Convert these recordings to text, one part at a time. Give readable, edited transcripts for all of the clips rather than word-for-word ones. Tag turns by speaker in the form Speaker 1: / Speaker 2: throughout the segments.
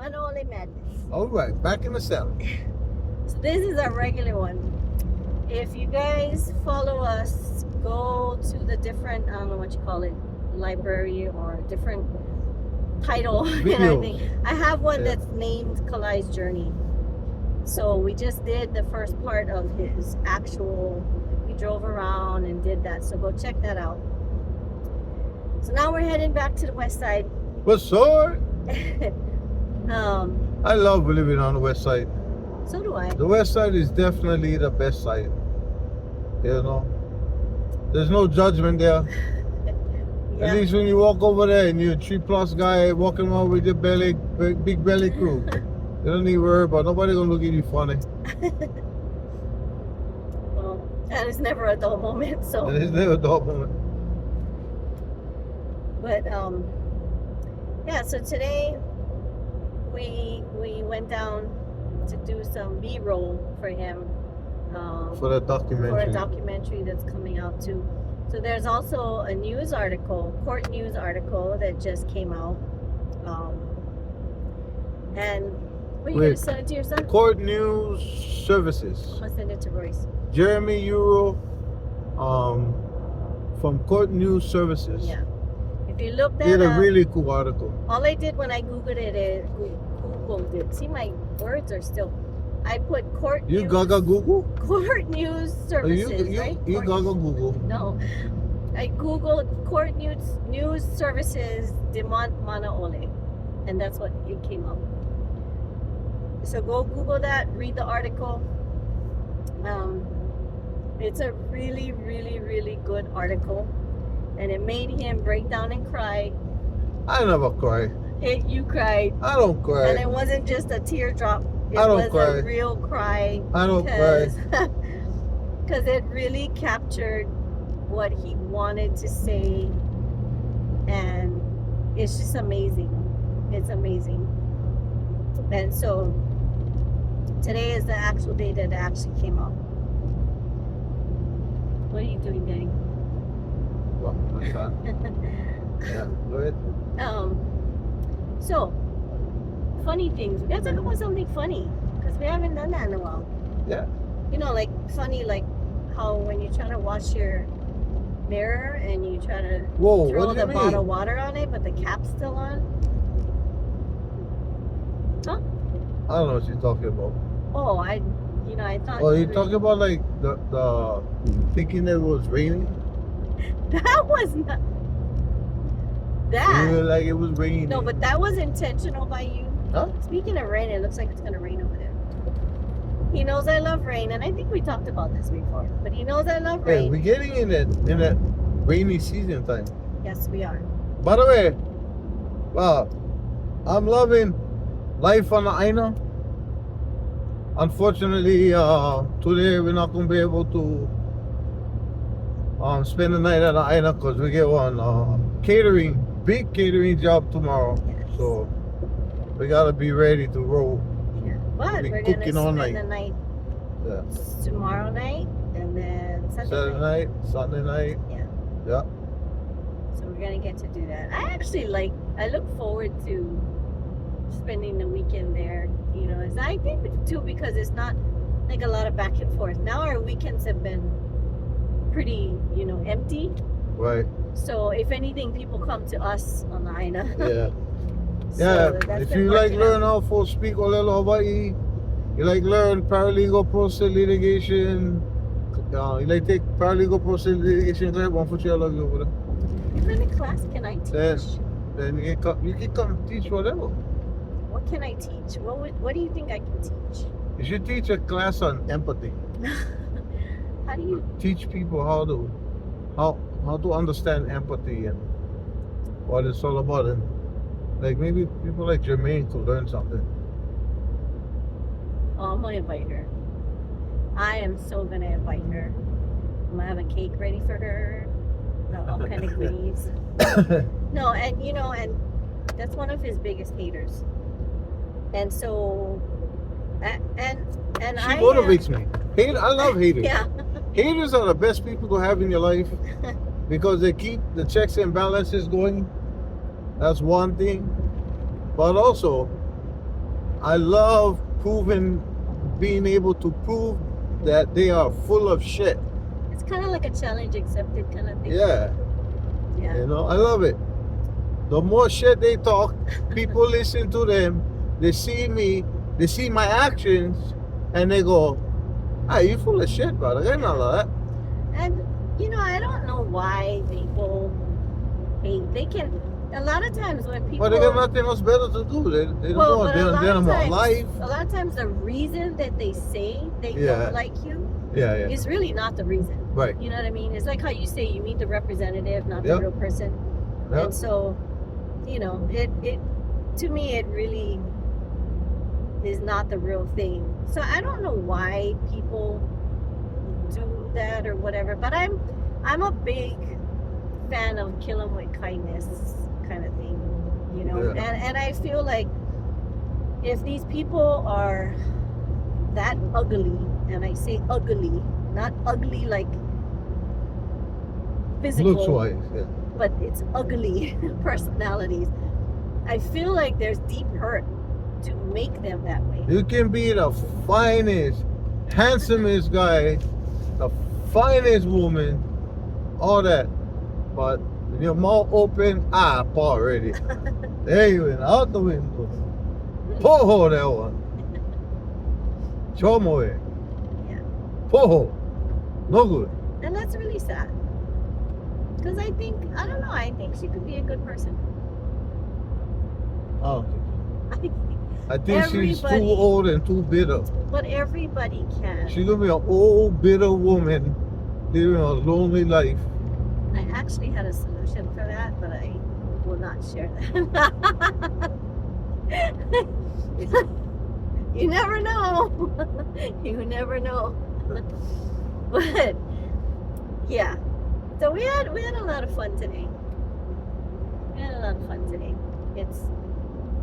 Speaker 1: Unholy Madness.
Speaker 2: All right, back in the cell.
Speaker 1: So this is our regular one. If you guys follow us, go to the different, I don't know what you call it, library or different title. And I think I have one that's named Kalai's Journey. So we just did the first part of his actual, we drove around and did that. So go check that out. So now we're heading back to the west side.
Speaker 2: West side? I love living on the west side.
Speaker 1: So do I.
Speaker 2: The west side is definitely the best side. You know? There's no judgment there.
Speaker 1: Yeah.
Speaker 2: At least when you walk over there and you're a 3+ guy walking around with your belly, big belly crew. You don't need to worry about nobody gonna look at you funny.
Speaker 1: Well, and it's never a dull moment, so.
Speaker 2: And it's never a dull moment.
Speaker 1: But yeah. So today we went down to do some B-roll for him.
Speaker 2: For a documentary.
Speaker 1: For a documentary that's coming out too. So there's also a news article, court news article that just came out. And what are you going to send it to your son?
Speaker 2: Court News Services.
Speaker 1: I'm going to send it to Royce.
Speaker 2: Jeremy Euro from Court News Services.
Speaker 1: Yeah. If you look that
Speaker 2: did a
Speaker 1: up,
Speaker 2: really cool article.
Speaker 1: all I did when I Googled it is Googled it. See, my words are still. I put court
Speaker 2: You
Speaker 1: news.
Speaker 2: gaga Google?
Speaker 1: Court news services, right?
Speaker 2: You gaga Google.
Speaker 1: No. I Googled court news services demand Manaole. And that's what it came up. So go Google that, read the article. It's a really, really, really good article. And it made him break down and cry.
Speaker 2: I never cry.
Speaker 1: You cried.
Speaker 2: I don't cry.
Speaker 1: And it wasn't just a teardrop. It
Speaker 2: I don't
Speaker 1: was
Speaker 2: cry.
Speaker 1: a real cry.
Speaker 2: I don't cry.
Speaker 1: Because it really captured what he wanted to say. And it's just amazing. It's amazing. And so today is the actual day that it actually came out. What are you doing, Daddy?
Speaker 2: Well, that's that. Yeah, go ahead.
Speaker 1: So, funny things. We gotta talk about something funny. Because we haven't done that in a while.
Speaker 2: Yeah.
Speaker 1: You know, like funny, like how when you're trying to wash your mirror and you try to throw the bottle of water on it, but the cap's still on. Huh?
Speaker 2: I don't know what you're talking about.
Speaker 1: Oh, I thought.
Speaker 2: Oh, you're talking about like the thinking that it was raining?
Speaker 1: That was not. That.
Speaker 2: You were like it was raining.
Speaker 1: No, but that was intentional by you.
Speaker 2: Huh?
Speaker 1: Speaking of rain, it looks like it's gonna rain over there. He knows I love rain, and I think we talked about this before. But he knows I love rain.
Speaker 2: Hey, we're getting in that rainy season time.
Speaker 1: Yes, we are.
Speaker 2: By the way, I'm loving life on the island. Unfortunately, today we're not gonna be able to spend the night at the island because we get one big catering job tomorrow.
Speaker 1: Yes.
Speaker 2: So we gotta be ready to roll.
Speaker 1: Yeah. But we're gonna spend the night tomorrow night and then Saturday
Speaker 2: night, Sunday night.
Speaker 1: Yeah.
Speaker 2: Yeah.
Speaker 1: So we're gonna get to do that. I look forward to spending the weekend there. You know, as I think too, because it's not like a lot of back and forth. Now our weekends have been pretty, empty.
Speaker 2: Right.
Speaker 1: So if anything, people come to us on the island.
Speaker 2: Yeah.
Speaker 1: So
Speaker 2: if you like learn how to speak Olelo Hawaii, you like learn paralegal process litigation, you like take paralegal process litigation class, one for you, I love you over there.
Speaker 1: What kind of class can I teach?
Speaker 2: Then you can come teach whatever.
Speaker 1: What can I teach? What do you think I can teach?
Speaker 2: You should teach a class on empathy.
Speaker 1: How do you
Speaker 2: teach people how to understand empathy and what it's all about? And like maybe people like Jermaine could learn something.
Speaker 1: Oh, I'm gonna invite her. I am so gonna invite her. I'm gonna have a cake ready for her. All kind of goodies. No, and that's one of his biggest haters. And so, and
Speaker 2: she motivates me. I love haters.
Speaker 1: Yeah.
Speaker 2: Haters are the best people to have in your life because they keep the checks and balances going. That's one thing. But also, I love being able to prove that they are full of shit.
Speaker 1: It's kind of like a challenge accepted kind of thing.
Speaker 2: Yeah.
Speaker 1: Yeah.
Speaker 2: You know, I love it. The more shit they talk, people listen to them. They see me, they see my actions, and they go, "Hey, you full of shit, brother. Ain't none of that."
Speaker 1: And you know, I don't know why people hate. They can. A lot of times when people.
Speaker 2: But they got nothing else better to do. They don't
Speaker 1: Well,
Speaker 2: want
Speaker 1: but a lot of
Speaker 2: about
Speaker 1: times,
Speaker 2: life.
Speaker 1: a lot of times the reason that they say they
Speaker 2: Yeah.
Speaker 1: don't like you
Speaker 2: Yeah, yeah.
Speaker 1: is really not the reason.
Speaker 2: Right.
Speaker 1: You know what I mean? It's like how you say you meet the representative, not the
Speaker 2: Yep.
Speaker 1: real person.
Speaker 2: Yep.
Speaker 1: And so, you know, it to me it really is not the real thing. So I don't know why people do that or whatever, but I'm a big fan of kill 'em with kindness kind of thing, you know.
Speaker 2: Yeah.
Speaker 1: And I feel like if these people are that ugly, and I say ugly, not ugly like physical,
Speaker 2: Looks wise, yeah.
Speaker 1: but it's ugly personalities. I feel like there's deep hurt to make them that way.
Speaker 2: You can be the finest, handsomest guy, the finest woman, all that, but your mouth open, already. There you went, out the window. Poho that one. Chomoe.
Speaker 1: Yeah.
Speaker 2: Poho. No good.
Speaker 1: And that's really sad. Because I think she could be a good person.
Speaker 2: Oh,
Speaker 1: I think,
Speaker 2: I think she's too
Speaker 1: Everybody-
Speaker 2: old and too bitter.
Speaker 1: but everybody can.
Speaker 2: She's gonna be an old, bitter woman living a lonely life.
Speaker 1: I actually had a solution for that, but I will not share that. You never know. You never know. But yeah. So we had a lot of fun today.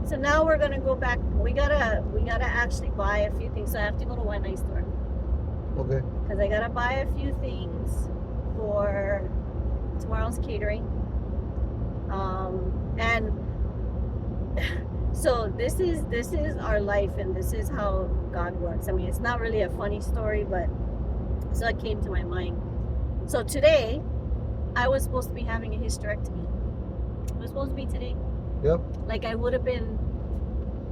Speaker 1: So now we're gonna go back. We gotta actually buy a few things. So I have to go to One Night Store
Speaker 2: Okay.
Speaker 1: because I gotta buy a few things for tomorrow's catering. And so this is our life, and this is how God works. I mean, it's not really a funny story, but so it came to my mind. So today, I was supposed to be having a hysterectomy. It was supposed to be today.
Speaker 2: Yep.
Speaker 1: Like I would have been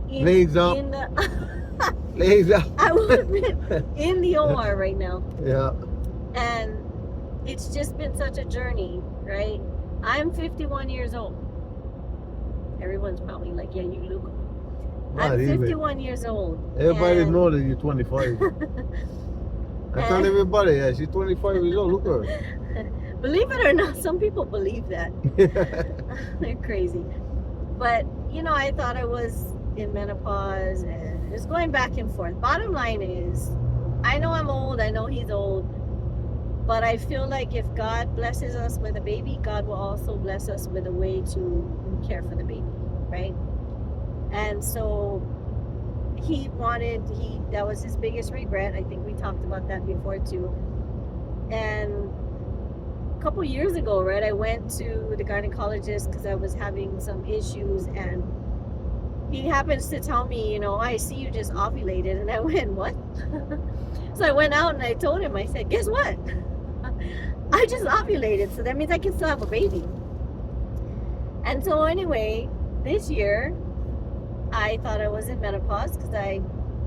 Speaker 2: Legs up.
Speaker 1: in the
Speaker 2: Legs up.
Speaker 1: I would have been in the OR right now.
Speaker 2: Yeah.
Speaker 1: And it's just been such a journey, right? I'm 51 years old. Everyone's probably like, yeah, you look old.
Speaker 2: Not
Speaker 1: I'm
Speaker 2: even.
Speaker 1: 51 years old.
Speaker 2: Everybody
Speaker 1: and-
Speaker 2: know that you're 25. I tell everybody, yeah, she's 25 years old. Look at her.
Speaker 1: Believe it or not, some people believe that. They're crazy. But, you know, I thought I was in menopause and it's going back and forth. Bottom line is, I know I'm old, I know he's old, but I feel like if God blesses us with a baby, God will also bless us with a way to care for the baby, right? And so that was his biggest regret. I think we talked about that before too. And a couple years ago, right, I went to the gynecologist because I was having some issues, and he happens to tell me, you know, I see you just ovulated. And I went, what? So I went out and I told him, I said, guess what? I just ovulated, so that means I can still have a baby. And so anyway, this year I thought I was in menopause because I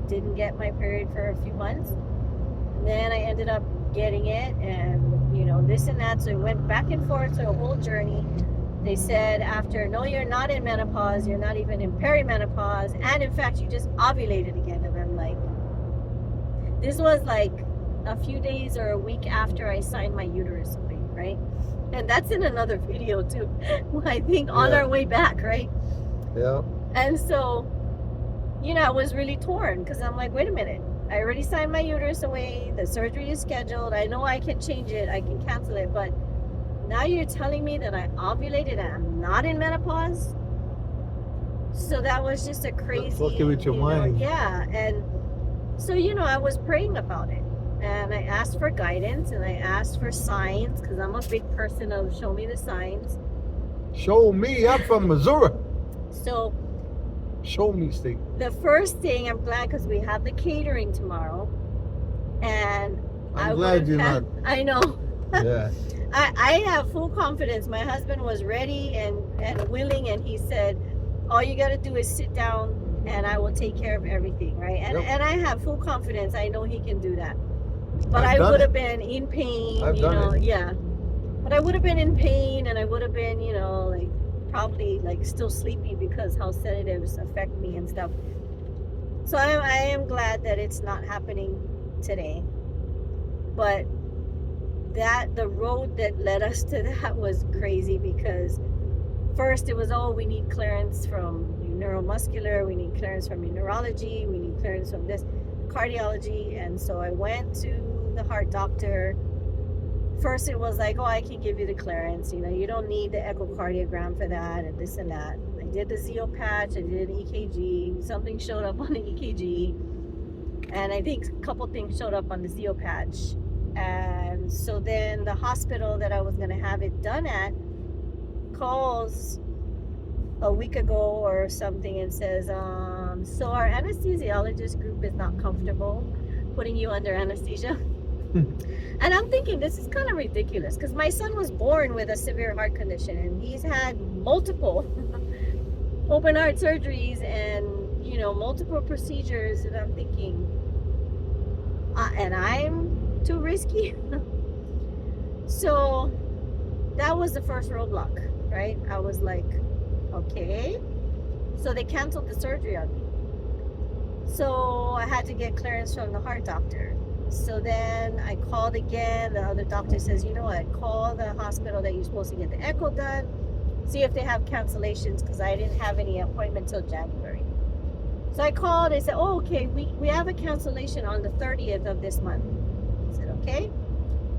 Speaker 1: didn't get my period for a few months. And then I ended up getting it, and you know, this and that. So it went back and forth, so a whole journey. They said after, no, you're not in menopause, you're not even in perimenopause, and in fact you just ovulated again. And I'm like, this was like a few days or a week after I signed my uterus away, right? And that's in another video too. I think on our way back, right?
Speaker 2: Yeah.
Speaker 1: And so, you know, I was really torn because I'm like, wait a minute, I already signed my uterus away, the surgery is scheduled, I know I can change it, I can cancel it, but now you're telling me that I ovulated and I'm not in menopause? So that was just a crazy,
Speaker 2: fucking with your mind.
Speaker 1: Yeah. And so, you know, I was praying about it, and I asked for guidance, and I asked for signs because I'm a big person of show me the signs.
Speaker 2: Show me, I'm from Missouri.
Speaker 1: So
Speaker 2: Show me steak.
Speaker 1: The first thing, I'm glad because we have the catering tomorrow, and
Speaker 2: I'm glad you're not.
Speaker 1: I know.
Speaker 2: Yeah.
Speaker 1: I have full confidence. My husband was ready and willing, and he said, all you got to do is sit down and I will take care of everything, right? And
Speaker 2: Yep.
Speaker 1: and I have full confidence. I know he can do that. But
Speaker 2: I've
Speaker 1: I
Speaker 2: done
Speaker 1: would
Speaker 2: it.
Speaker 1: have been in pain,
Speaker 2: I've
Speaker 1: you
Speaker 2: done
Speaker 1: know,
Speaker 2: it.
Speaker 1: yeah. But I would have been in pain, and I would have been, you know, like probably like still sleepy because how sedatives affect me and stuff. So I am glad that it's not happening today. But the road that led us to that was crazy because first it was, oh, we need clearance from neuromuscular, we need clearance from neurology, we need clearance from this cardiology. And so I went to the heart doctor. First it was like, oh, I can give you the clearance, you know, you don't need the echocardiogram for that and this and that. I did the Zeo patch, I did an EKG, something showed up on the EKG, and I think a couple things showed up on the Zeo patch. And so then the hospital that I was going to have it done at calls a week ago or something and says, so our anesthesiologist group is not comfortable putting you under anesthesia. And I'm thinking, this is kind of ridiculous because my son was born with a severe heart condition and he's had multiple open heart surgeries and, you know, multiple procedures. And I'm thinking, and I'm too risky. So that was the first roadblock, right? I was like, okay. So they canceled the surgery on me. So I had to get clearance from the heart doctor. So then I called again. The other doctor says, you know what, call the hospital that you're supposed to get the echo done, see if they have cancellations, because I didn't have any appointment till January. So I called. They said, oh, okay, we have a cancellation on the 30th of this month. I said, okay.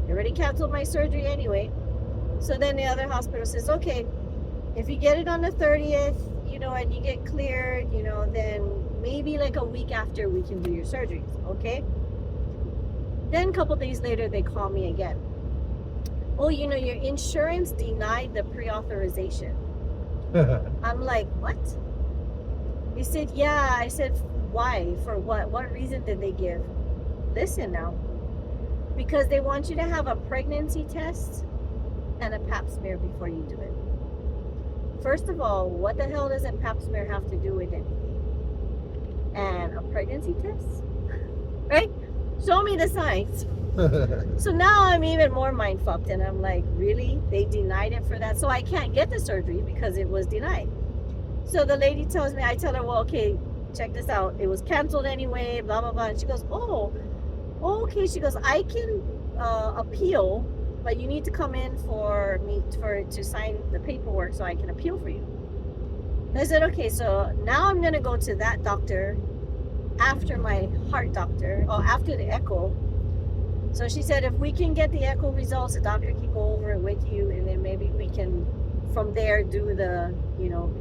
Speaker 1: They already canceled my surgery anyway. So then the other hospital says, okay, if you get it on the 30th, you know, and you get cleared, you know, then maybe like a week after we can do your surgeries, okay? Then a couple days later, they call me again. Oh, you know, your insurance denied the pre-authorization. I'm like, what? He said, yeah. I said, why? For what? What reason did they give? Listen now. Because they want you to have a pregnancy test and a pap smear before you do it. First of all, what the hell does a pap smear have to do with anything? And a pregnancy test? Right? Show me the signs. So now I'm even more mind fucked, and I'm like, really? They denied it for that? So I can't get the surgery because it was denied. So the lady tells me, I tell her, well, okay, check this out. It was canceled anyway, blah, blah, blah. And she goes, oh, okay. She goes, I can appeal, but you need to come in for me to sign the paperwork so I can appeal for you. And I said, okay, so now I'm going to go to that doctor after my heart doctor, or after the echo. So she said, if we can get the echo results, the doctor can go over it with you, and then maybe we can from there do the, you know,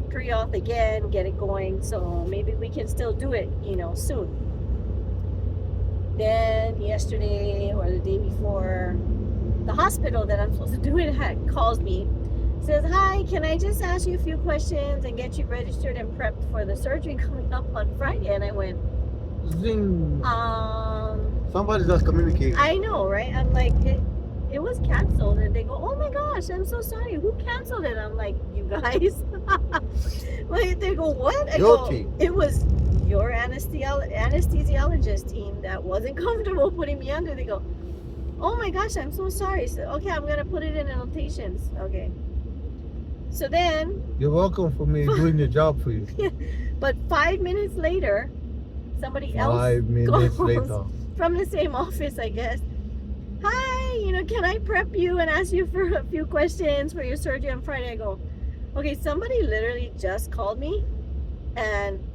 Speaker 1: pre-auth again, get it going. So maybe we can still do it, you know, soon. Then yesterday or the day before, the hospital that I'm supposed to do it at calls me, says, hi, can I just ask you a few questions and get you registered and prepped for the surgery coming up on Friday? And I went,
Speaker 2: Zing. Somebody just communicating.
Speaker 1: I know, right? I'm like, it was canceled. And they go, oh my gosh, I'm so sorry. Who canceled it? I'm like, you guys. Like, they go, what? I
Speaker 2: Your
Speaker 1: go,
Speaker 2: team.
Speaker 1: it was your anesthesiologist team that wasn't comfortable putting me under. They go, oh my gosh, I'm so sorry. So, okay, I'm going to put it in annotations. Okay. So then,
Speaker 2: You're welcome for me doing the job for you.
Speaker 1: but 5 minutes later, somebody else
Speaker 2: 5 minutes
Speaker 1: goes
Speaker 2: later.
Speaker 1: from the same office, I guess. Hi, you know, can I prep you and ask you for a few questions for your surgery on Friday? I go, okay, somebody literally just called me and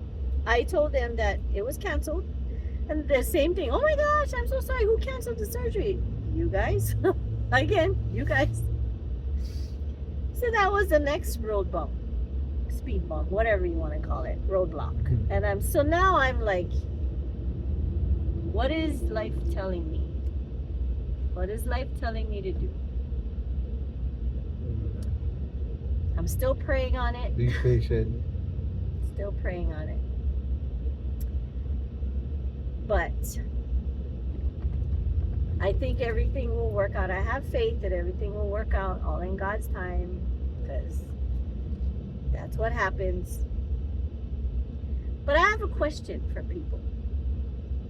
Speaker 1: I told them that it was canceled. And the same thing, oh my gosh, I'm so sorry. Who canceled the surgery? You guys. Again, you guys. So that was the next road bump, speed bump, whatever you want to call it, roadblock. And so now I'm like, what is life telling me? What is life telling me to do? I'm still praying on it.
Speaker 2: Be patient.
Speaker 1: Still praying on it. But I think everything will work out. I have faith that everything will work out all in God's time, because that's what happens. But I have a question for people.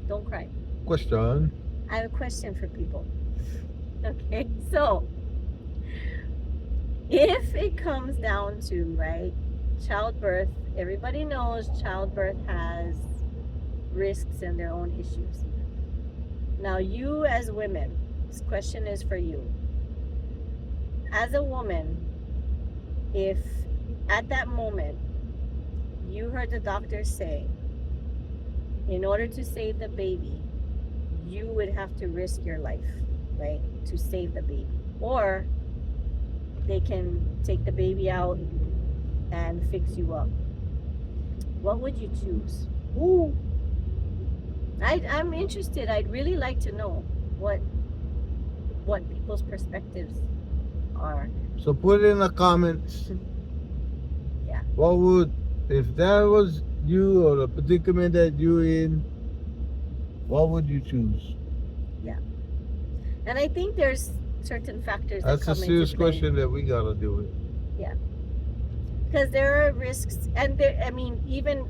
Speaker 1: Don't cry.
Speaker 2: Question.
Speaker 1: I have a question for people. Okay, so if it comes down to, right, childbirth, everybody knows childbirth has risks and their own issues. Now, you as women, this question is for you. As a woman, if at that moment you heard the doctor say, in order to save the baby, you would have to risk your life, right, to save the baby. Or they can take the baby out and fix you up. What would you choose?
Speaker 2: Ooh.
Speaker 1: I'm interested. I'd really like to know what people's perspectives are.
Speaker 2: So put it in the comments.
Speaker 1: Yeah.
Speaker 2: What would, if that was you or the predicament that you're in, what would you choose?
Speaker 1: And I think there's certain factors that
Speaker 2: That's a
Speaker 1: come
Speaker 2: serious
Speaker 1: into play.
Speaker 2: question that we gotta deal with.
Speaker 1: Because there are risks, and there, I mean, even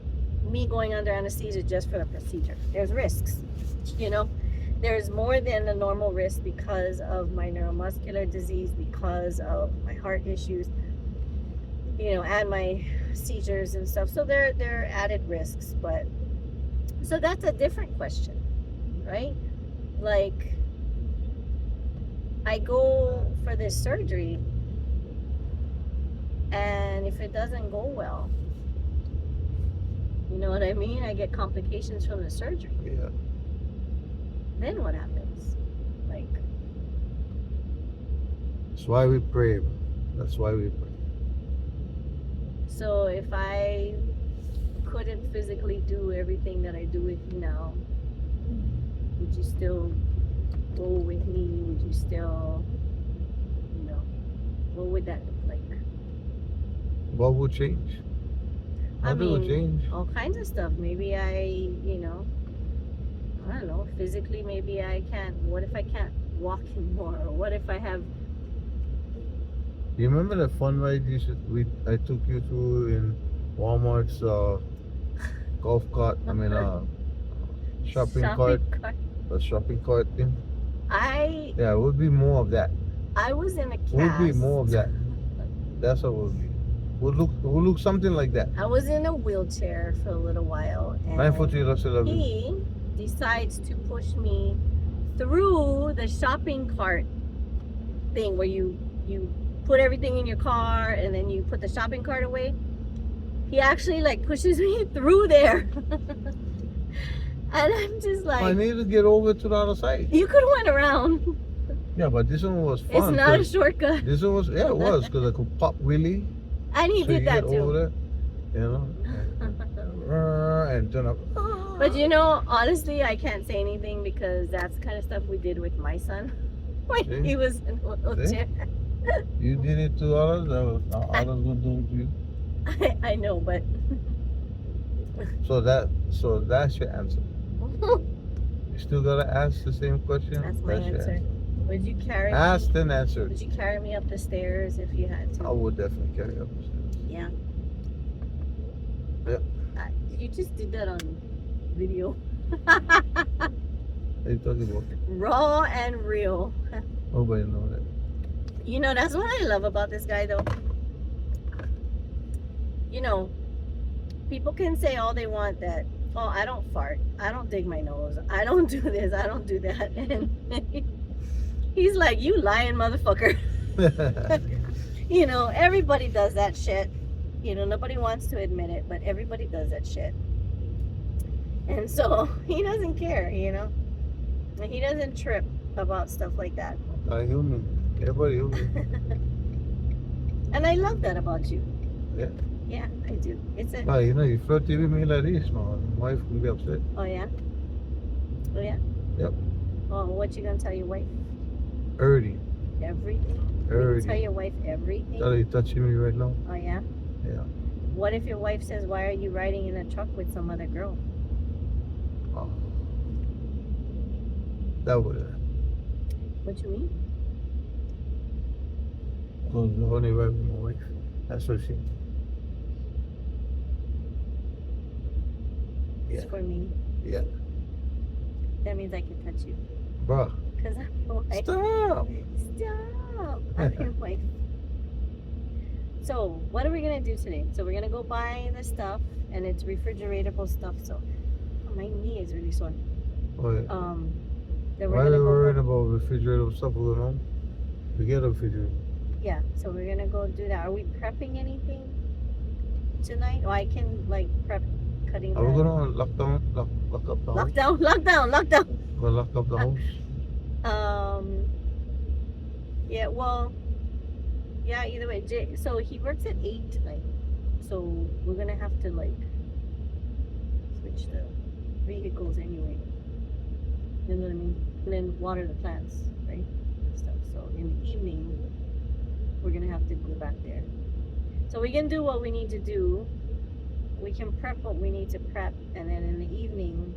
Speaker 1: me going under anesthesia just for the procedure, there's risks. You know, there's more than a normal risk because of my neuromuscular disease, because of my heart issues, you know, and my seizures and stuff. So there are added risks. But so that's a different question, right? Like, I go for this surgery, and if it doesn't go well, you know what I mean? I get complications from the surgery.
Speaker 2: Yeah.
Speaker 1: Then what happens? Like,
Speaker 2: That's why we pray. That's why we pray.
Speaker 1: so if I couldn't physically do everything that I do with you now, would you still go with me? Would you still, you know, what would that look like?
Speaker 2: What would change?
Speaker 1: I
Speaker 2: Nothing would
Speaker 1: mean,
Speaker 2: change.
Speaker 1: all kinds of stuff. Maybe I don't know, physically, maybe I can't. What if I can't walk anymore? Or what if I have,
Speaker 2: You remember the fun ride I took you through in Walmart's golf cart? I mean, shopping cart, the shopping cart thing. Yeah, it would be more of that.
Speaker 1: I was in a cast.
Speaker 2: Would be more of that. That's what it would be. Would look something like that.
Speaker 1: I was in a wheelchair for a little while, and
Speaker 2: 9 foot 3
Speaker 1: he decides to push me through the shopping cart thing where you put everything in your car and then you put the shopping cart away. He actually like pushes me through there. And I'm just like,
Speaker 2: I need to get over to the other side.
Speaker 1: you could have went around.
Speaker 2: Yeah, but this one was fun.
Speaker 1: It's not a
Speaker 2: 'cause
Speaker 1: shortcut.
Speaker 2: This one was, yeah, it was, because I could pop wheelie.
Speaker 1: And he
Speaker 2: so you
Speaker 1: did that
Speaker 2: get
Speaker 1: too.
Speaker 2: over there, you know, and turn up.
Speaker 1: But you know, honestly, I can't say anything because that's the kind of stuff we did with my son when
Speaker 2: See?
Speaker 1: he was in a wheelchair.
Speaker 2: You did it to others, others will do it to you.
Speaker 1: I know, but
Speaker 2: So that's your answer. You still gotta ask the same question.
Speaker 1: that's my
Speaker 2: your
Speaker 1: answer. Would you carry me?
Speaker 2: Asked and answered.
Speaker 1: Would you carry me up the stairs if you had to?
Speaker 2: I would definitely carry up the stairs.
Speaker 1: Yeah.
Speaker 2: Yep.
Speaker 1: You just did that on video.
Speaker 2: What are you talking about?
Speaker 1: Raw and real.
Speaker 2: Nobody know that.
Speaker 1: You know, that's what I love about this guy, though. You know, people can say all they want that, oh, I don't fart, I don't dig my nose, I don't do this, I don't do that. And he's like, you lying motherfucker. You know, everybody does that shit. You know, nobody wants to admit it, but everybody does that shit. And so he doesn't care, you know. And he doesn't trip about stuff like that.
Speaker 2: Human. Everybody human.
Speaker 1: And I love that about you.
Speaker 2: Yeah.
Speaker 1: Yeah, I do. It's a,
Speaker 2: You know, you flirty with me like this, my wife will be upset.
Speaker 1: oh yeah? Oh yeah?
Speaker 2: Yep.
Speaker 1: Oh, what you gonna tell your wife?
Speaker 2: Early.
Speaker 1: Everything? You tell
Speaker 2: Early.
Speaker 1: your wife everything?
Speaker 2: Tell her you touching me right now.
Speaker 1: Oh yeah?
Speaker 2: Yeah.
Speaker 1: What if your wife says, "Why are you riding in a truck with some other girl?"
Speaker 2: Oh. That would have.
Speaker 1: What you mean?
Speaker 2: Because I only ride with my wife. That's what she.
Speaker 1: It's
Speaker 2: Yeah.
Speaker 1: for me.
Speaker 2: Yeah.
Speaker 1: That means I can touch you.
Speaker 2: Bruh.
Speaker 1: Because I'm your wife.
Speaker 2: Stop.
Speaker 1: Stop. I'm your wife. So, what are we going to do today? So, we're going to go buy the stuff, and it's refrigeratable stuff. So, oh, my knee is really sore.
Speaker 2: Oh, yeah.
Speaker 1: Then
Speaker 2: Why
Speaker 1: we're
Speaker 2: are
Speaker 1: going
Speaker 2: you
Speaker 1: to
Speaker 2: worried
Speaker 1: go.
Speaker 2: about refrigerator stuff going home? We get a refrigerator.
Speaker 1: Yeah, so we're going to go do that. Are we prepping anything tonight? Or I can, like, prep cutting
Speaker 2: Are we
Speaker 1: the...
Speaker 2: gonna lock up the house?
Speaker 1: Lockdown.
Speaker 2: We'll lock up the house.
Speaker 1: Yeah, well, yeah, either way. So he works at 8 tonight. So we're gonna have to like switch the vehicles anyway. You know what I mean? And then water the plants, right? And stuff. So in the evening, we're gonna have to go back there. So we can do what we need to do. We can prep what we need to prep, and then in the evening,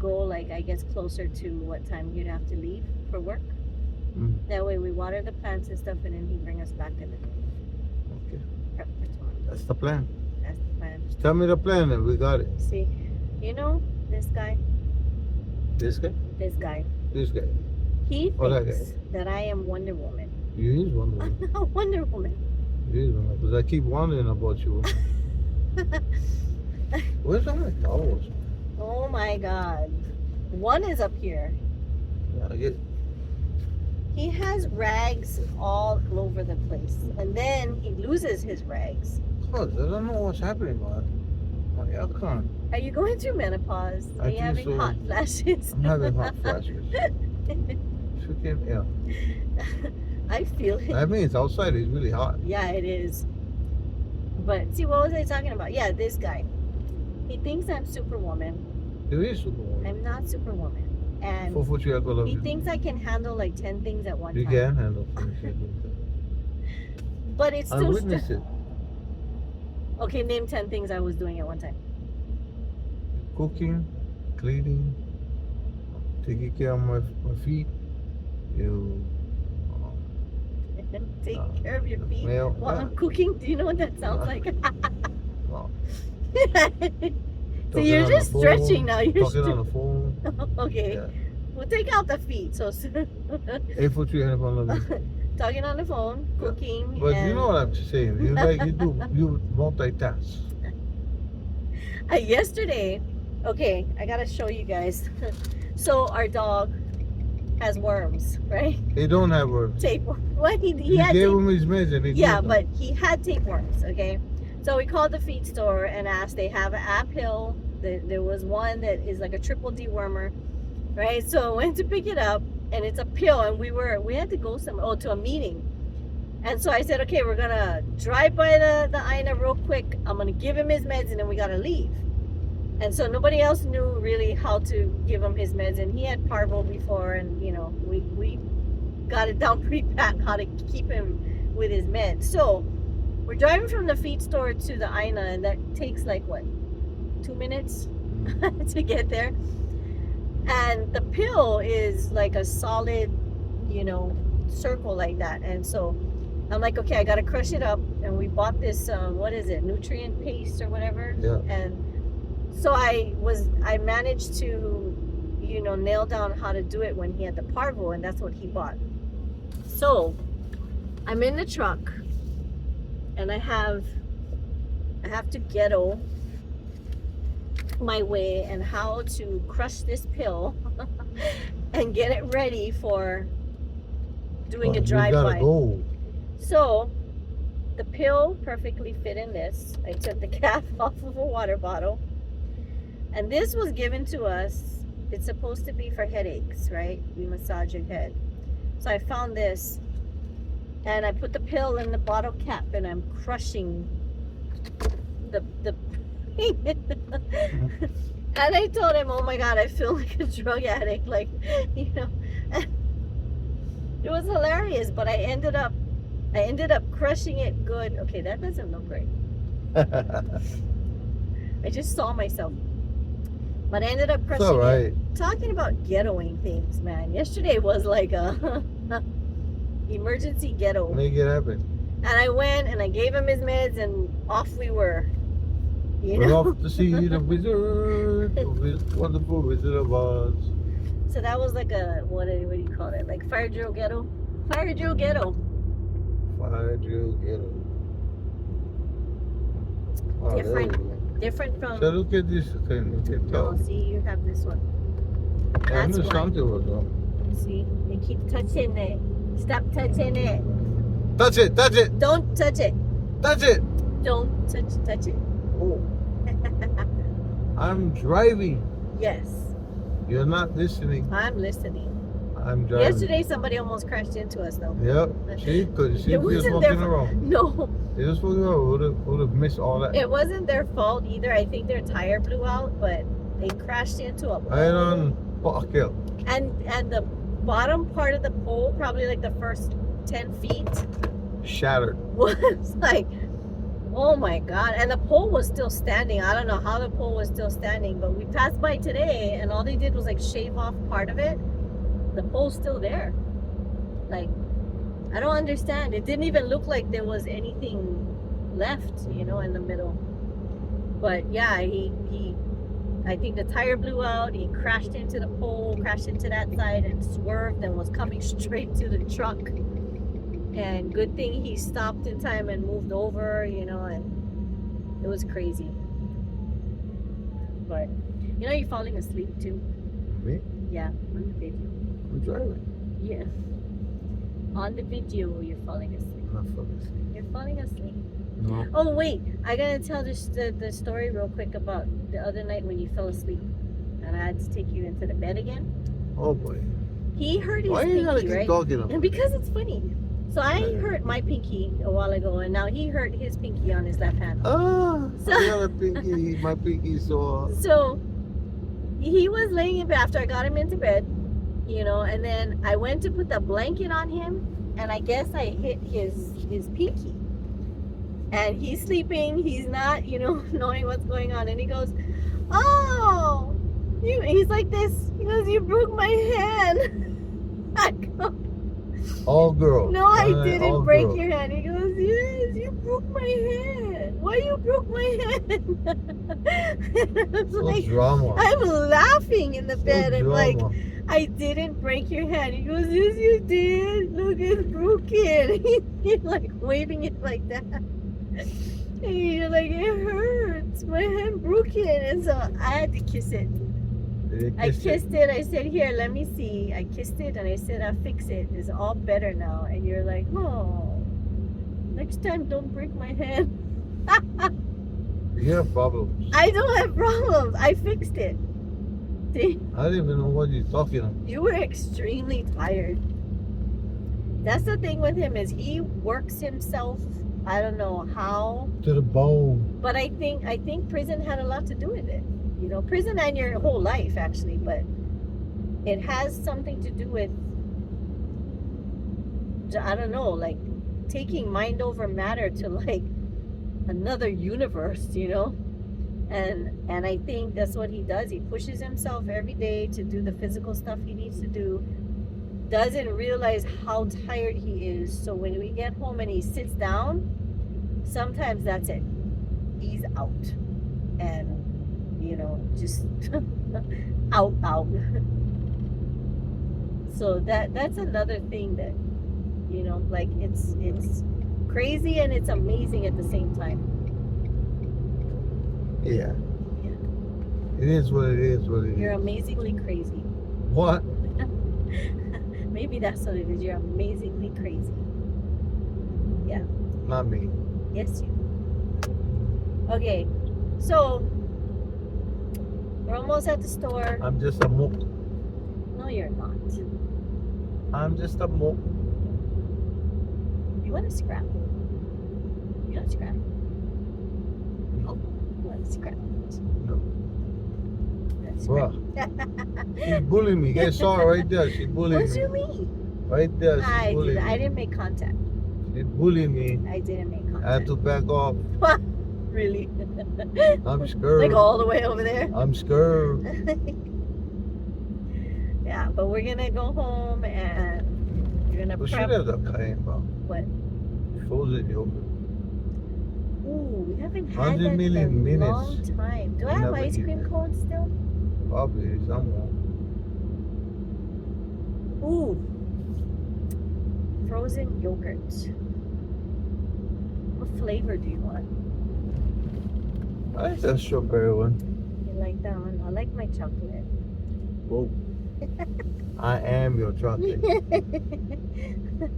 Speaker 1: go like I guess closer to what time you'd have to leave for work.
Speaker 2: Mm.
Speaker 1: That way we water the plants and stuff, and then he bring us back in the
Speaker 2: Okay.
Speaker 1: prep for tomorrow.
Speaker 2: That's the plan.
Speaker 1: That's the plan.
Speaker 2: Just tell me the plan and we got it.
Speaker 1: See, you know this guy,
Speaker 2: This guy?
Speaker 1: this guy.
Speaker 2: This guy.
Speaker 1: He
Speaker 2: Oh, that
Speaker 1: thinks that I am Wonder Woman.
Speaker 2: You is Wonder Woman.
Speaker 1: I'm not Wonder Woman.
Speaker 2: You is Wonder Woman. Because I keep wondering about you. Where's all my towels?
Speaker 1: Oh my God. One is up here.
Speaker 2: Yeah, I get.
Speaker 1: He has rags all over the place, and then he loses his rags.
Speaker 2: Cause I don't know what's happening, man. My aircon.
Speaker 1: Are you going through menopause?
Speaker 2: I
Speaker 1: Are you
Speaker 2: think
Speaker 1: having
Speaker 2: so.
Speaker 1: hot flashes?
Speaker 2: I'm having hot flashes. Freaking yeah.
Speaker 1: I feel it.
Speaker 2: That means outside is really hot.
Speaker 1: Yeah, it is. But see, what was I talking about? Yeah, this guy. He thinks I'm Superwoman.
Speaker 2: You is Superwoman.
Speaker 1: I'm not Superwoman. And
Speaker 2: 4 foot 3 I love
Speaker 1: he
Speaker 2: you.
Speaker 1: thinks I can handle like 10 things at one
Speaker 2: You
Speaker 1: time.
Speaker 2: can handle things.
Speaker 1: But it's
Speaker 2: I
Speaker 1: still
Speaker 2: witnessed it.
Speaker 1: Okay, name 10 things I was doing at one time.
Speaker 2: Cooking, cleaning, taking care of my feet. You.
Speaker 1: Take care of your feet
Speaker 2: Well,
Speaker 1: while I'm cooking. Do you know what that sounds like?
Speaker 2: Well,
Speaker 1: So
Speaker 2: talking
Speaker 1: you're
Speaker 2: on
Speaker 1: just
Speaker 2: the
Speaker 1: stretching
Speaker 2: phone,
Speaker 1: now. You're
Speaker 2: talking on the phone.
Speaker 1: okay.
Speaker 2: Yeah.
Speaker 1: We'll take out the feet. So
Speaker 2: 8 foot 3 I love you.
Speaker 1: talking on the phone, cooking.
Speaker 2: But
Speaker 1: and
Speaker 2: you know what I'm saying. You multitask.
Speaker 1: Yesterday, okay, I gotta show you guys. So our dog has worms, right?
Speaker 2: They don't have worms.
Speaker 1: Tapeworm. What he
Speaker 2: You
Speaker 1: had
Speaker 2: gave
Speaker 1: tape-
Speaker 2: him his meds and he
Speaker 1: Yeah,
Speaker 2: killed them.
Speaker 1: but he had tapeworms, okay? So we called the feed store and asked. They have an app pill. There was one that is like a triple dewormer, right? So I went to pick it up, and it's a pill, and we had to go to a meeting. And so I said, okay, we're gonna drive by the Aina real quick. I'm gonna give him his meds, and then we gotta leave. And so nobody else knew really how to give him his meds, and he had parvo before, and you know we got it down pretty pat how to keep him with his meds. So we're driving from the feed store to the Aina, and that takes like what, 2 minutes to get there. And the pill is like a solid, circle like that. And so I'm like, okay, I gotta crush it up. And we bought this, what is it, nutrient paste or whatever.
Speaker 2: Yeah.
Speaker 1: And so I managed to, nail down how to do it when he had the parvo, and that's what he bought. So I'm in the truck, and I have to ghetto my way and how to crush this pill and get it ready for doing a
Speaker 2: You
Speaker 1: drive-by.
Speaker 2: gotta go.
Speaker 1: So the pill perfectly fit in this. I took the cap off of a water bottle, and this was given to us. It's supposed to be for headaches, right? We massage your head. So I found this, and I put the pill in the bottle cap, and I'm crushing the and I told him, oh my God, I feel like a drug addict. Like, it was hilarious, but I ended up crushing it good. Okay, that doesn't look right. I just saw myself. But I ended up
Speaker 2: It's
Speaker 1: crushing
Speaker 2: alright.
Speaker 1: it. Talking about ghettoing things, man. Yesterday was like a emergency ghetto.
Speaker 2: Make it happen.
Speaker 1: And I went and I gave him his meds and off we were. You
Speaker 2: We're
Speaker 1: know?
Speaker 2: off to see the wizard. The wonderful Wizard of Oz.
Speaker 1: So that was like a, what do you call it? Like fire drill ghetto? Fire drill ghetto.
Speaker 2: Fire drill ghetto. Wow,
Speaker 1: Different.
Speaker 2: there we go.
Speaker 1: Different from.
Speaker 2: So look at this thing. You can
Speaker 1: No,
Speaker 2: tell.
Speaker 1: see, you have this one.
Speaker 2: I
Speaker 1: That's
Speaker 2: knew
Speaker 1: why.
Speaker 2: something was wrong.
Speaker 1: See, they keep touching it. Stop touching it.
Speaker 2: Touch it. Touch it.
Speaker 1: Don't touch it.
Speaker 2: Touch it.
Speaker 1: Don't touch it.
Speaker 2: Oh, I'm driving.
Speaker 1: Yes,
Speaker 2: You're not listening.
Speaker 1: I'm listening.
Speaker 2: I'm driving.
Speaker 1: Yesterday, somebody almost crashed into us, though.
Speaker 2: Yep. See, because she
Speaker 1: It
Speaker 2: was
Speaker 1: wasn't
Speaker 2: walking
Speaker 1: their
Speaker 2: around.
Speaker 1: No,
Speaker 2: They just walking around. Would have missed all that.
Speaker 1: it wasn't their fault either. I think their tire blew out, but they crashed into a
Speaker 2: Right on Park Hill.
Speaker 1: and the bottom part of the pole, probably like the first 10 feet,
Speaker 2: Shattered.
Speaker 1: was like, oh my god. And the pole was still standing. I don't know how the pole was still standing, but we passed by today and all they did was like shave off part of it. The pole's still there. Like, I don't understand. It didn't even look like there was anything left, you know, in the middle. But yeah, he I think the tire blew out. He crashed into the pole, crashed into that side and swerved and was coming straight to the truck. And good thing he stopped in time and moved over, you know, and it was crazy. But you know, you're falling asleep too.
Speaker 2: Me?
Speaker 1: Yeah, on the video.
Speaker 2: I'm driving.
Speaker 1: Yeah. On the video, you're falling asleep.
Speaker 2: I'm not falling asleep.
Speaker 1: You're falling asleep.
Speaker 2: No.
Speaker 1: Oh wait, I gotta tell the story real quick about the other night when you fell asleep, and I had to take you into the bed again.
Speaker 2: Oh boy.
Speaker 1: He hurt his
Speaker 2: Why you gotta
Speaker 1: pinky,
Speaker 2: keep
Speaker 1: right?
Speaker 2: talking about
Speaker 1: And because it's funny. So I hurt my pinky a while ago, and now he hurt his pinky on his left hand.
Speaker 2: Ah,
Speaker 1: So-
Speaker 2: I got a pinky. My pinky sore.
Speaker 1: So he was laying in bed after I got him into bed, you know, and then I went to put the blanket on him, and I guess I hit his pinky. And he's sleeping, he's not, you know, knowing what's going on, and he goes, "Oh, he's like this." He goes, "You broke my hand." I go,
Speaker 2: All girl.
Speaker 1: "No, I
Speaker 2: All
Speaker 1: didn't break
Speaker 2: girl.
Speaker 1: your hand." He goes, "Yes, you broke my hand. Why you broke my hand?" And I was
Speaker 2: So
Speaker 1: like,
Speaker 2: drama.
Speaker 1: I'm laughing in the
Speaker 2: So
Speaker 1: bed. I'm like,
Speaker 2: drama.
Speaker 1: "I didn't break your hand." He goes, "Yes, you did. Look, it's broken." He's like waving it like that. And you're like, "It hurts. My hand broken." And so I had to kiss it.
Speaker 2: Did
Speaker 1: I
Speaker 2: you kiss it?
Speaker 1: kissed it. I said, "Here, let me see." I kissed it and I said, "I'll fix it. It's all better now." And you're like, "Oh, next time don't break my hand."
Speaker 2: You have problems.
Speaker 1: I don't have problems. I fixed it. See?
Speaker 2: I don't even know what you're talking about.
Speaker 1: You were extremely tired. That's the thing with him, is he works himself. I don't know how,
Speaker 2: To the bone.
Speaker 1: but I think prison had a lot to do with it. You know, prison and your whole life actually, but it has something to do with, I don't know, like taking mind over matter to like another universe, you know? And I think that's what he does. He pushes himself every day to do the physical stuff he needs to do. Doesn't realize how tired he is. So when we get home and he sits down, sometimes that's it. He's out. And, you know, just out. So that's another thing that, you know, like it's crazy and it's amazing at the same time.
Speaker 2: Yeah.
Speaker 1: Yeah.
Speaker 2: It is what it is. What it
Speaker 1: You're
Speaker 2: is.
Speaker 1: amazingly crazy.
Speaker 2: What?
Speaker 1: Maybe that's what it is. You're amazingly crazy. Yeah.
Speaker 2: Not me.
Speaker 1: Yes, you. Okay. So we're almost at the store.
Speaker 2: I'm just a mook.
Speaker 1: No, you're not.
Speaker 2: I'm just a mook.
Speaker 1: You want to scrap? You want to scrap?
Speaker 2: No.
Speaker 1: You want to scrap?
Speaker 2: No.
Speaker 1: Let's
Speaker 2: Bruh.
Speaker 1: scrap.
Speaker 2: She's bullying me. Get saw her right there. She's bullying
Speaker 1: What do
Speaker 2: me.
Speaker 1: you mean?
Speaker 2: Right there. She's bullying me.
Speaker 1: I didn't make contact.
Speaker 2: She's bullying me.
Speaker 1: I didn't make
Speaker 2: I had
Speaker 1: contact.
Speaker 2: to back off.
Speaker 1: Really?
Speaker 2: I'm scared.
Speaker 1: Like all the way over there?
Speaker 2: I'm scared.
Speaker 1: Yeah, but we're gonna go home and you're gonna
Speaker 2: We
Speaker 1: prep.
Speaker 2: should have that kind, bro.
Speaker 1: What?
Speaker 2: Frozen yogurt.
Speaker 1: Ooh, we haven't had
Speaker 2: 100
Speaker 1: that in
Speaker 2: million
Speaker 1: a
Speaker 2: minutes.
Speaker 1: long time. Do I
Speaker 2: We
Speaker 1: have
Speaker 2: never
Speaker 1: ice
Speaker 2: eat
Speaker 1: cream
Speaker 2: that.
Speaker 1: cones still?
Speaker 2: Probably somewhere.
Speaker 1: Ooh. Frozen yogurt. What flavor do you want?
Speaker 2: I like that strawberry one.
Speaker 1: You like that one? I like my chocolate.
Speaker 2: Whoa. I am your chocolate.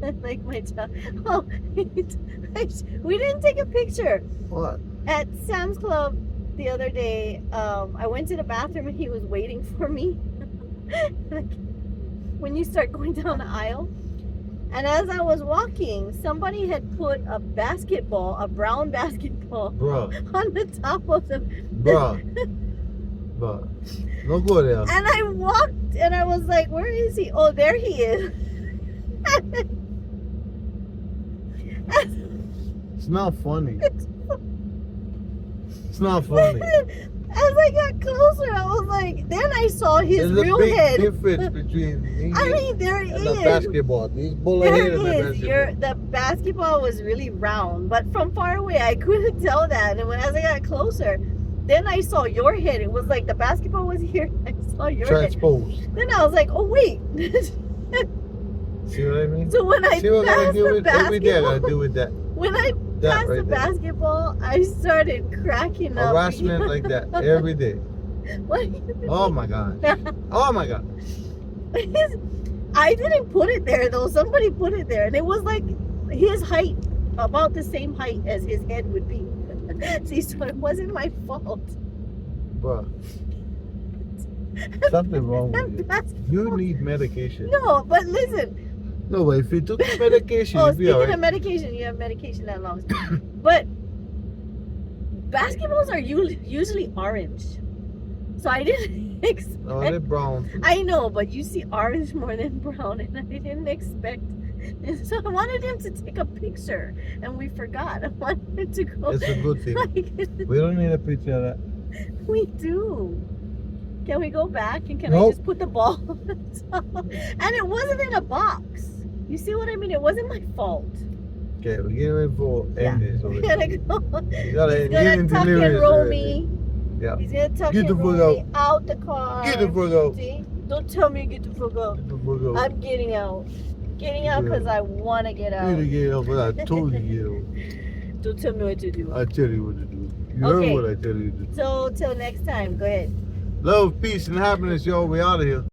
Speaker 1: I like my chocolate. Oh, we didn't take a picture.
Speaker 2: What?
Speaker 1: At Sam's Club the other day, I went to the bathroom and he was waiting for me. Like, when you start going down the aisle. And as I was walking, somebody had put a basketball, a brown basketball,
Speaker 2: Bruh.
Speaker 1: on the top of the...
Speaker 2: Bruh. Bruh. Don't go there.
Speaker 1: And I walked and I was like, where is he? Oh, there he is.
Speaker 2: It's not funny. It's not funny.
Speaker 1: As I got closer, I was like, then I saw his
Speaker 2: There's
Speaker 1: real
Speaker 2: a big
Speaker 1: head.
Speaker 2: difference between me
Speaker 1: I mean, there it
Speaker 2: and the
Speaker 1: is.
Speaker 2: basketball. These bullet
Speaker 1: There
Speaker 2: head and the
Speaker 1: it is.
Speaker 2: basketball.
Speaker 1: The basketball was really round, but from far away, I couldn't tell that. And as I got closer, then I saw your head. It was like the basketball was here. I saw your head.
Speaker 2: Transposed.
Speaker 1: Then I was like, oh wait.
Speaker 2: See what I mean?
Speaker 1: So when I
Speaker 2: See what I
Speaker 1: passed
Speaker 2: do
Speaker 1: the
Speaker 2: with every day? I
Speaker 1: basketball,
Speaker 2: do with that.
Speaker 1: when I
Speaker 2: That
Speaker 1: passed the
Speaker 2: right there.
Speaker 1: basketball, I started cracking up.
Speaker 2: Harassment like that every day.
Speaker 1: What do you
Speaker 2: Oh my god. Oh my god.
Speaker 1: I didn't put it there though. Somebody put it there, and it was like his height, about the same height as his head would be. See, so it wasn't my fault.
Speaker 2: Bruh. Something wrong with you. You need medication.
Speaker 1: No, but listen.
Speaker 2: No, but if you took the medication,
Speaker 1: Oh,
Speaker 2: you'd be
Speaker 1: speaking
Speaker 2: alright.
Speaker 1: of medication, you have medication that longs. But basketballs are usually orange, so I didn't expect.
Speaker 2: Oh, they're brown.
Speaker 1: I know, but you see orange more than brown, and I didn't expect. And so I wanted him to take a picture, and we forgot. I wanted him to go.
Speaker 2: It's a good thing.
Speaker 1: Like,
Speaker 2: We don't need a picture of that.
Speaker 1: we do. Can we go back and can I
Speaker 2: Nope.
Speaker 1: just put the ball on the top? And it wasn't in a box. You see what I mean? It wasn't my fault.
Speaker 2: Okay, we're getting ready for end this.
Speaker 1: We're
Speaker 2: already.
Speaker 1: gonna go.
Speaker 2: You gotta
Speaker 1: He's
Speaker 2: get
Speaker 1: gonna
Speaker 2: in
Speaker 1: tuck and
Speaker 2: delirious
Speaker 1: roll
Speaker 2: already.
Speaker 1: me.
Speaker 2: Yeah.
Speaker 1: He's gonna tuck
Speaker 2: Get
Speaker 1: and
Speaker 2: the
Speaker 1: roll
Speaker 2: fuck
Speaker 1: me out the car.
Speaker 2: Get the fuck out.
Speaker 1: See? Don't tell me to get the fuck out.
Speaker 2: Get the fuck out.
Speaker 1: I'm getting out. Getting out because I want to get
Speaker 2: You
Speaker 1: out.
Speaker 2: need to get out, but I told you to get out.
Speaker 1: Don't tell me what to do.
Speaker 2: I tell you what to do. You
Speaker 1: Okay.
Speaker 2: heard what I tell you to do.
Speaker 1: So till next time, go ahead.
Speaker 2: Love, peace, and happiness, y'all. We out of here.